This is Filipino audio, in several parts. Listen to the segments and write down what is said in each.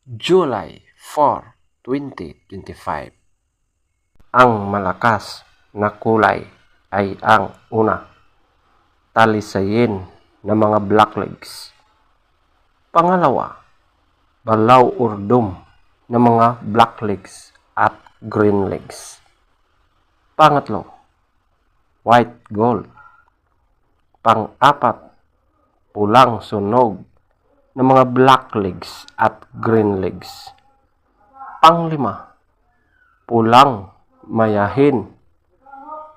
July 4, 2025. Ang malakas na kulay ay ang una, talisayin na mga blacklegs. Pangalawa, balaw urdom na mga blacklegs at greenlegs. Pangatlo, white gold. Pang-apat, pulang sunog ng mga blacklegs at greenlegs. Panglima, pulang mayahin.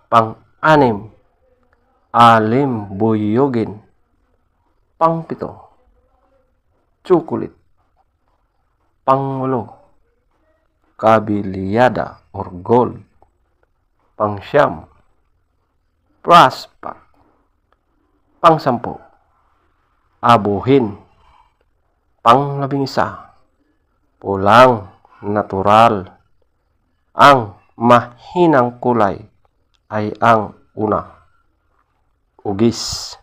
Pang-anim, alim buyugin. Pangpito, chocolate. Pangwalo, kabiliyada or gold. Pangsyam, prosper. Pangsampu, abuhin. Panglabing-isa, pulang natural. Ang mahinang kulay ay ang una, ugis.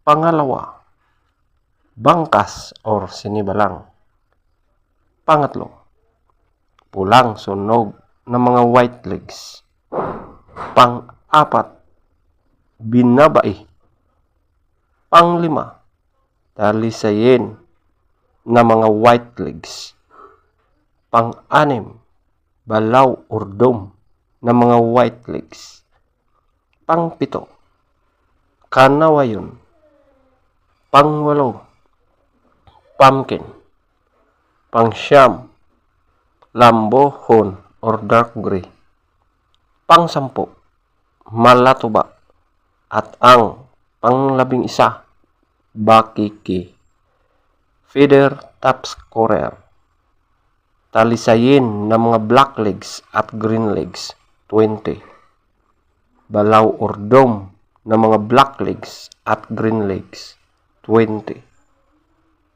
Pangalawa, bangkas or sinibalang. Pangatlo, pulang sunog ng mga whitelegs. Pang-apat, binabai. Panglima, talisayin na mga whitelegs. Pang-anim, balaw urdom na mga whitelegs. Pangpito, kanawayon. Pangwalo, pumpkin. Pangsyam, lambohon or dark gray. Pangsampu, malatuba. At ang panglabing-isa, bakiki. Feather top scorer. Talisayin ng mga blacklegs at greenlegs, 20. Balaw urdom ng mga blacklegs at greenlegs, 20.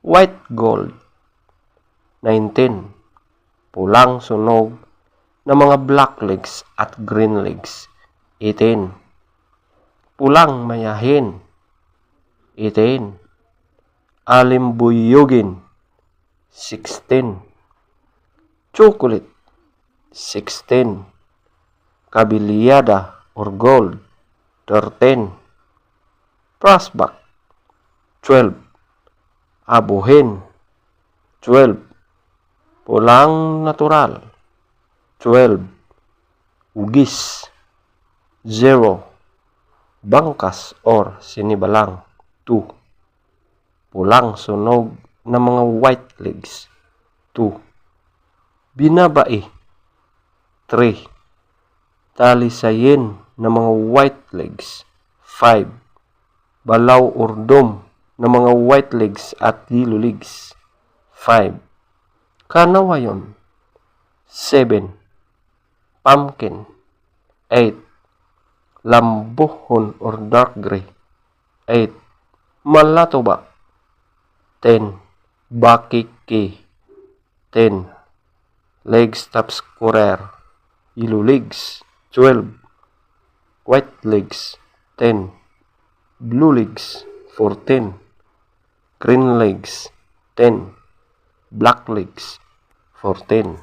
White gold, 19. Pulang sunog ng mga blacklegs at greenlegs, 18. Pulang mayahin, 18. Alimbuyugin, 16. Chocolate, 16. Kabiliyada or gold, 13. Prosper, 12. Abuhin, 12. Pulang natural, 12. Ugis, 0. Bangkas or sinibalang, 2. Pulang sunog ng mga whitelegs, 2. Binabai, 3. Talisayin ng mga whitelegs, 5. Balaw urdom ng mga whitelegs at yellow legs, 5. Kanawayon, 7. Pumpkin, 8. Lambohon or dark gray, 8. Malatuba, 10. Bakiki, 10. Legs top scorer, yellow legs, 12. White legs, 10. Blue legs, 14. Green legs, 10. Black legs, 14.